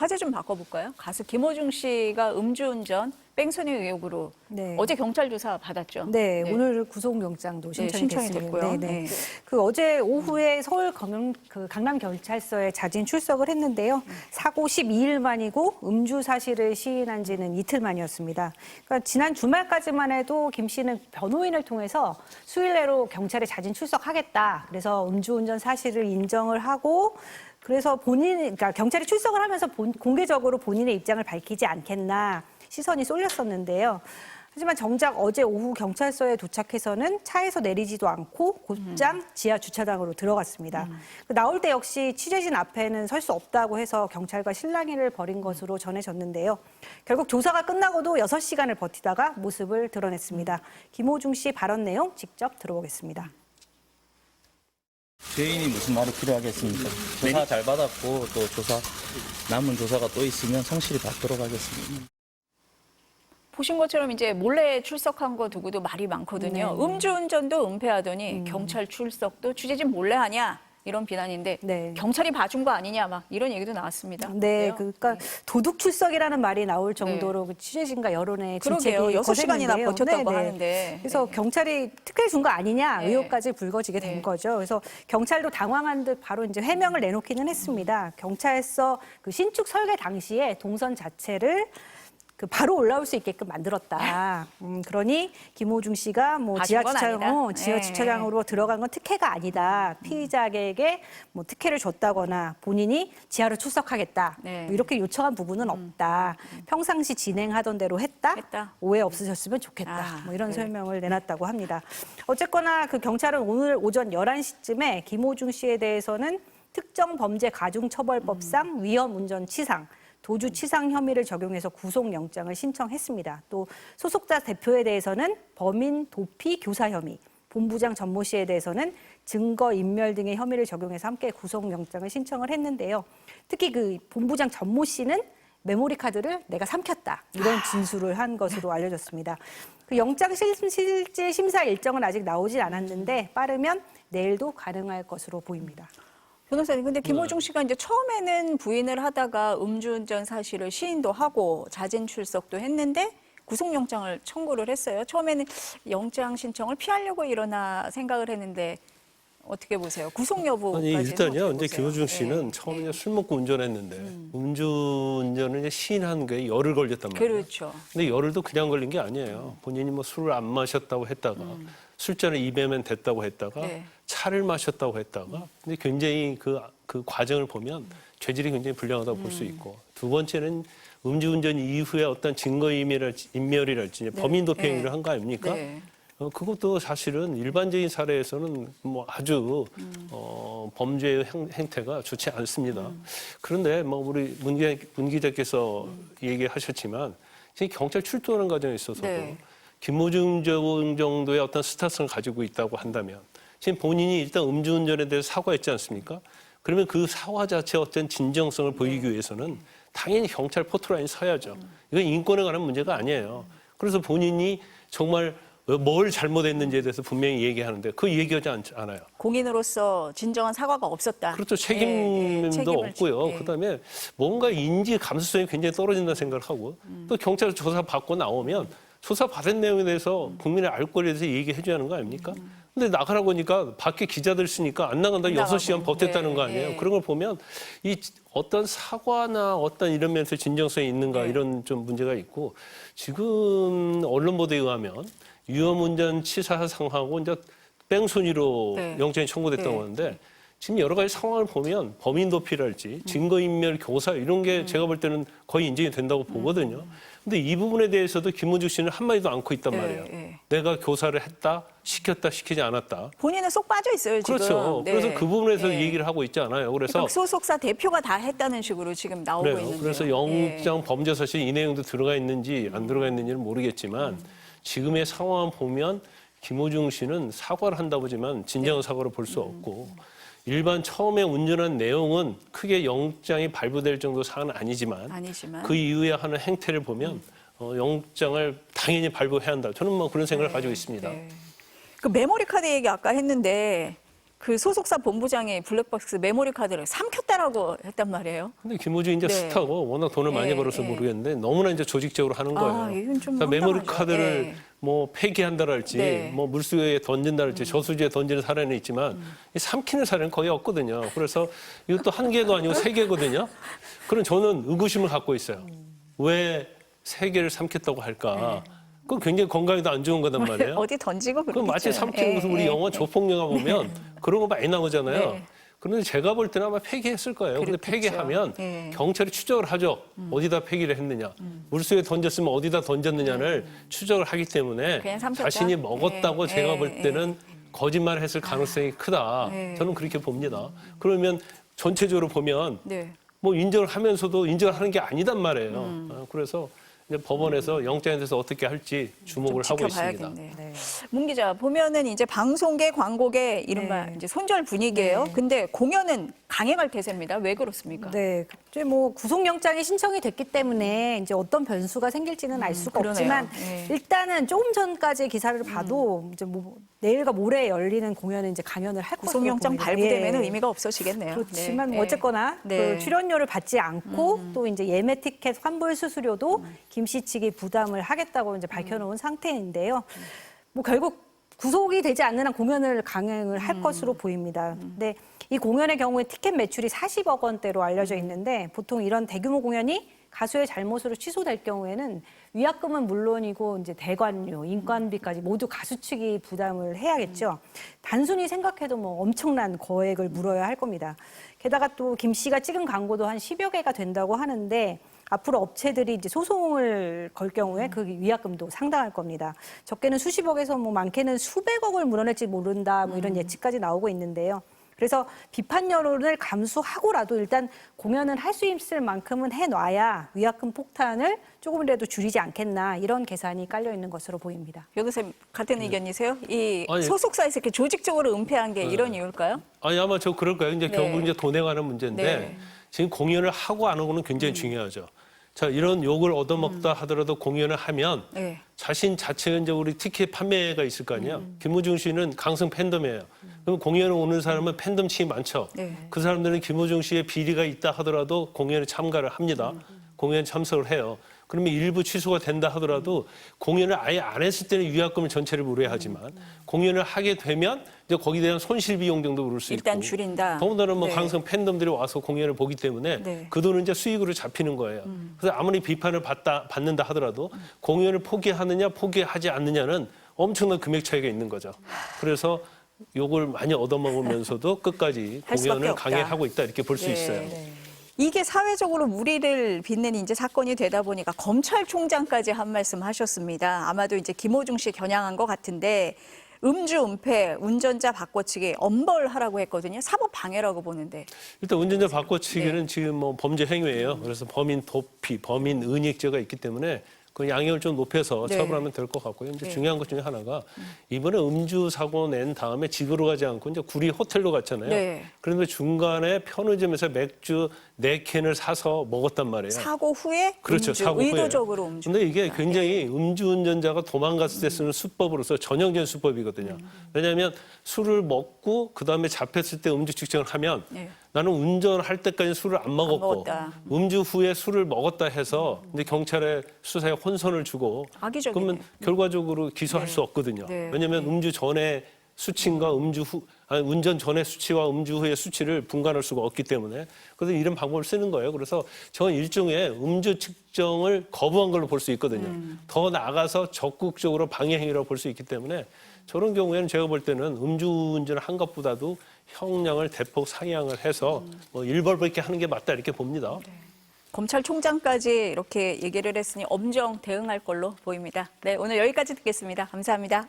화제 좀 바꿔볼까요? 가수 김호중 씨가 음주운전 뺑소니 의혹으로 네. 어제 경찰 조사 받았죠. 네, 오늘 구속영장도 신청이 됐고요. 네. 그 어제 오후에 서울 강남경찰서에 자진 출석을 했는데요. 사고 12일 만이고 음주 사실을 시인한 지는 이틀 만이었습니다. 그러니까 지난 주말까지만 해도 김 씨는 변호인을 통해서 수일 내로 경찰에 자진 출석하겠다. 그래서 음주운전 사실을 인정을 하고 그래서 그러니까 경찰이 출석을 하면서 공개적으로 본인의 입장을 밝히지 않겠나 시선이 쏠렸었는데요. 하지만 정작 어제 오후 경찰서에 도착해서는 차에서 내리지도 않고 곧장 지하 주차장으로 들어갔습니다. 나올 때 역시 취재진 앞에는 설 수 없다고 해서 경찰과 실랑이를 벌인 것으로 전해졌는데요. 결국 조사가 끝나고도 6시간을 버티다가 모습을 드러냈습니다. 김호중 씨 발언 내용 직접 들어보겠습니다. 죄인이 무슨 말이 필요하겠습니까? 조사 잘 받았고 또 남은 조사가 또 있으면 성실히 받도록 하겠습니다. 보신 것처럼 이제 몰래 출석한 거 두고도 말이 많거든요. 네. 음주운전도 은폐하더니 경찰 출석도 취재진 몰래 하냐 이런 비난인데 네. 경찰이 봐준 거 아니냐 막 이런 얘기도 나왔습니다. 네, 어때요? 그러니까 도둑 출석이라는 말이 나올 정도로 그 취재진과 여론의 그러게요. 질책이 6시간이나 거셌는데요. 버텼다고 네네. 하는데. 그래서 경찰이 특혜 준 거 아니냐 네. 의혹까지 불거지게 된 네. 거죠. 그래서 경찰도 당황한 듯 바로 이제 해명을 내놓기는 했습니다. 경찰서 그 신축 설계 당시에 동선 자체를 바로 올라올 수 있게끔 만들었다. 그러니 김호중 씨가 뭐 지하 봐준 건 아니다. 주차장으로 들어간 건 특혜가 아니다. 피의자에게 뭐 특혜를 줬다거나 본인이 지하로 출석하겠다. 네. 뭐 이렇게 요청한 부분은 없다. 평상시 진행하던 대로 했다. 오해 없으셨으면 좋겠다. 뭐 이런 네. 설명을 내놨다고 합니다. 어쨌거나 그 경찰은 오늘 오전 11시쯤에 김호중 씨에 대해서는 특정 범죄 가중처벌법상 위험운전치상 도주치상 혐의를 적용해서 구속영장을 신청했습니다. 또 소속자 대표에 대해서는 범인 도피 교사 혐의, 본부장 전모 씨에 대해서는 증거인멸 등의 혐의를 적용해서 함께 구속영장을 신청을 했는데요. 특히 그 본부장 전모 씨는 메모리 카드를 내가 삼켰다 이런 진술을 한 것으로 알려졌습니다. 그 영장 실질 심사 일정은 아직 나오진 않았는데 빠르면 내일도 가능할 것으로 보입니다. 변호사님, 근데 김호중 씨가 이제 처음에는 부인을 하다가 음주운전 사실을 시인도 하고 자진 출석도 했는데 구속영장을 청구를 했어요. 처음에는 영장 신청을 피하려고 일어나 생각을 했는데 어떻게 보세요? 구속 여부까지. 아니 일단요. 이제 김호중 씨는 처음에 술 먹고 운전했는데 음주운전을 이제 시인한 게 열흘 걸렸단 말이에요. 그렇죠. 근데 열흘도 그냥 걸린 게 아니에요. 본인이 뭐 술을 안 마셨다고 했다가 술잔을 입에만 댔다고 했다가 네. 차를 마셨다고 했다가 근데 굉장히 그 과정을 보면 죄질이 굉장히 불량하다고 볼 수 있고 두 번째는 음주운전 이후에 어떤 증거인멸이랄지 범인 도피 행위를 한 거 아닙니까? 네. 그것도 사실은 일반적인 사례에서는 뭐 아주 범죄의 행태가 좋지 않습니다. 그런데 뭐 우리 문 기자께서 얘기하셨지만 지금 경찰 출동하는 과정에 있어서도 네. 김호중 정도의 어떤 스타성을 가지고 있다고 한다면 지금 본인이 일단 음주운전에 대해서 사과했지 않습니까? 그러면 그 사과 자체의 어떤 진정성을 보이기 위해서는 당연히 경찰 포토라인에 서야죠. 이건 인권에 관한 문제가 아니에요. 그래서 본인이 정말 뭘 잘못했는지에 대해서 분명히 얘기하는데 그 얘기하지 않아요. 공인으로서 진정한 사과가 없었다. 그렇죠. 책임도 책임을 없고요. 그다음에 뭔가 인지 감수성이 굉장히 떨어진다는 생각을 하고 또 경찰 조사 받고 나오면 조사 받은 내용에 대해서 국민의 알 권리에 대해서 얘기해 줘야 하는 거 아닙니까? 근데 나가라고 하니까 밖에 기자들 쓰니까 안 나간다 6시간 버텼다는 거 아니에요. 그런 걸 보면 이 어떤 사과나 어떤 이런 면에서 진정성이 있는가 이런 좀 문제가 있고 지금 언론 보도에 의하면 위험운전 치사상하고 이제 뺑소니로 영장이 청구됐다고 하는데 지금 여러 가지 상황을 보면 범인 도피랄지 증거인멸 교사 이런 게 제가 볼 때는 거의 인정이 된다고 보거든요. 근데 이 부분에 대해서도 김호중 씨는 한마디도 않고 있단 말이에요. 내가 교사를 했다, 시켰다, 시키지 않았다. 본인은 쏙 빠져 있어요, 지금. 그렇죠. 그래서 그 부분에서 얘기를 하고 있지 않아요. 그래서 그러니까 소속사 대표가 다 했다는 식으로 지금 나오고 그래요. 있는데요. 그래서 영장 범죄 사실 이 내용도 들어가 있는지 안 들어가 있는지는 모르겠지만 지금의 상황을 보면 김호중 씨는 사과를 한다고 하지만 진정한 사과로 볼 수 없고 일반 처음에 운전한 내용은 크게 영장이 발부될 정도 사안은 아니지만 그 이후에 하는 행태를 보면 영장을 당연히 발부해야 한다. 저는 뭐 그런 생각을 가지고 있습니다. 그 메모리 카드 얘기 아까 했는데 그 소속사 본부장이 블랙박스 메모리 카드를 삼켰다라고 했단 말이에요. 근데 김호중 이제 네. 스타고 워낙 돈을 많이 예, 벌어서 예. 모르겠는데 너무나 이제 조직적으로 하는 거예요. 아, 이건 좀 그러니까 메모리 황당하죠. 카드를 예. 뭐 폐기한다랄지 네. 뭐 물수에 던진다랄지 저수지에 던지는 사례는 있지만 이 삼키는 사례는 거의 없거든요. 그래서 이것도 한 개도 아니고 3개거든요. 그럼 저는 의구심을 갖고 있어요. 왜 3개를 삼켰다고 할까? 그건 굉장히 건강에도 안 좋은 거단 말이에요. 어디 던지고 그럼 마치 그러겠죠. 삼키는 것은 우리 영화 조폭영화 보면 그런 거 많이 나오잖아요. 네. 그런데 제가 볼 때는 아마 폐기했을 거예요. 근데 그렇겠죠. 폐기하면 네. 경찰이 추적을 하죠. 어디다 폐기를 했느냐. 물수에 던졌으면 어디다 던졌느냐를 추적을 하기 때문에 그냥 삼켰다? 자신이 먹었다고 네. 제가 네. 볼 때는 거짓말을 했을 가능성이 크다. 네. 저는 그렇게 봅니다. 그러면 전체적으로 보면 네. 뭐 인정을 하면서도 인정을 하는 게 아니단 말이에요. 그래서 이제 법원에서 영장에 대해서 어떻게 할지 주목을 좀 하고 있습니다. 지켜봐야겠네. 네. 문 기자 보면은 이제 방송계, 광고계 이른바 네. 이제 손절 분위기예요. 근데 공연은 강행할 태세입니다. 왜 그렇습니까? 네, 이제 뭐 구속영장이 신청이 됐기 때문에 이제 어떤 변수가 생길지는 알 수가 그러네요. 없지만 네. 일단은 조금 전까지 기사를 봐도 이제 뭐 내일과 모레 열리는 공연은 이제 강연을 할 것으로 구속영장 보입니다. 발부되면 예. 의미가 없어지겠네요. 그렇지만 네. 뭐 어쨌거나 네. 그 출연료를 받지 않고 또 이제 예매 티켓 환불 수수료도 김 씨 측이 부담을 하겠다고 이제 밝혀놓은 상태인데요. 뭐 결국 구속이 되지 않는 한 공연을 강행을 할 것으로 보입니다. 근데 이 공연의 경우에 티켓 매출이 40억 원대로 알려져 있는데 보통 이런 대규모 공연이 가수의 잘못으로 취소될 경우에는 위약금은 물론이고 이제 대관료, 인건비까지 모두 가수 측이 부담을 해야겠죠. 단순히 생각해도 뭐 엄청난 거액을 물어야 할 겁니다. 게다가 또 김 씨가 찍은 광고도 한 10여 개가 된다고 하는데 앞으로 업체들이 이제 소송을 걸 경우에 그 위약금도 상당할 겁니다. 적게는 수십억에서 뭐 많게는 수백억을 물어낼지 모른다 뭐 이런 예측까지 나오고 있는데요. 그래서 비판 여론을 감수하고라도 일단 공연은 할 수 있을 만큼은 해놔야 위약금 폭탄을 조금이라도 줄이지 않겠나 이런 계산이 깔려 있는 것으로 보입니다. 변호사님 같은 의견이세요? 이 아니, 소속사에서 이렇게 조직적으로 은폐한 게 이런 이유일까요? 아니 아마 저 그럴 거예요. 이제 네. 결국 이제 돈에 관한 문제인데 네. 지금 공연을 하고 안 하고는 굉장히 중요하죠. 자 이런 욕을 얻어먹다 하더라도 공연을 하면 네. 자신 자체가 이제 우리 티켓 판매가 있을 거 아니에요. 김호중 씨는 강성 팬덤이에요. 그럼 공연을 오는 사람은 팬덤층이 많죠. 네. 그 사람들은 김호중 씨의 비리가 있다 하더라도 공연에 참가를 합니다. 공연에 참석을 해요. 그러면 일부 취소가 된다 하더라도 공연을 아예 안 했을 때는 위약금을 전체를 물어야 하지만 공연을 하게 되면 이제 거기에 대한 손실 비용 정도 물을 수 일단 있고 줄인다. 더군다나 뭐 네. 강성 팬덤들이 와서 공연을 보기 때문에 네. 그 돈은 이제 수익으로 잡히는 거예요. 그래서 아무리 비판을 받는다 하더라도 공연을 포기하느냐 포기하지 않느냐는 엄청난 금액 차이가 있는 거죠. 그래서 요걸 많이 얻어먹으면서도 끝까지 할 수밖에 공연을 없다. 강행하고 있다 이렇게 볼 수 네. 있어요. 이게 사회적으로 물의를 빚는 이제 사건이 되다 보니까 검찰총장까지 한 말씀 하셨습니다. 아마도 이제 김호중 씨 겨냥한 것 같은데 음주, 은폐, 운전자 바꿔치기 엄벌하라고 했거든요. 사법 방해라고 보는데. 일단 운전자 바꿔치기는 네. 지금 뭐 범죄 행위예요. 그래서 범인 도피, 범인 은닉죄가 있기 때문에 그 양형을 좀 높여서 네. 처벌하면 될 것 같고요. 이제 네. 중요한 것 중에 하나가 이번에 음주 사고 낸 다음에 집으로 가지 않고 이제 구리 호텔로 갔잖아요. 네. 그런데 중간에 편의점에서 맥주 4캔을 사서 먹었단 말이에요. 사고 후에 그렇죠. 음주, 사고 후에. 의도적으로 음주. 근데 이게 굉장히 음주운전자가 도망갔을 때 쓰는 수법으로서 전형적인 수법이거든요. 왜냐하면 술을 먹고 그다음에 잡혔을 때 음주 측정을 하면 네. 나는 운전할 때까지 술을 안 먹었고 먹었다. 음주 후에 술을 먹었다 해서 이제 경찰에 수사에 혼선을 주고 악의적이네. 그러면 결과적으로 기소할 수 없거든요. 네. 왜냐하면 음주 전에 수치과 운전 전의 수치와 음주 후의 수치를 분간할 수가 없기 때문에 그래서 이런 방법을 쓰는 거예요. 그래서 저는 일종의 음주 측정을 거부한 걸로 볼 수 있거든요. 더 나아가서 적극적으로 방해 행위라고 볼 수 있기 때문에 저런 경우에는 제가 볼 때는 음주운전을 한 것보다도 형량을 대폭 상향을 해서 뭐 일벌백계 하는 게 맞다 이렇게 봅니다. 검찰총장까지 이렇게 얘기를 했으니 엄정 대응할 걸로 보입니다. 네, 오늘 여기까지 듣겠습니다. 감사합니다.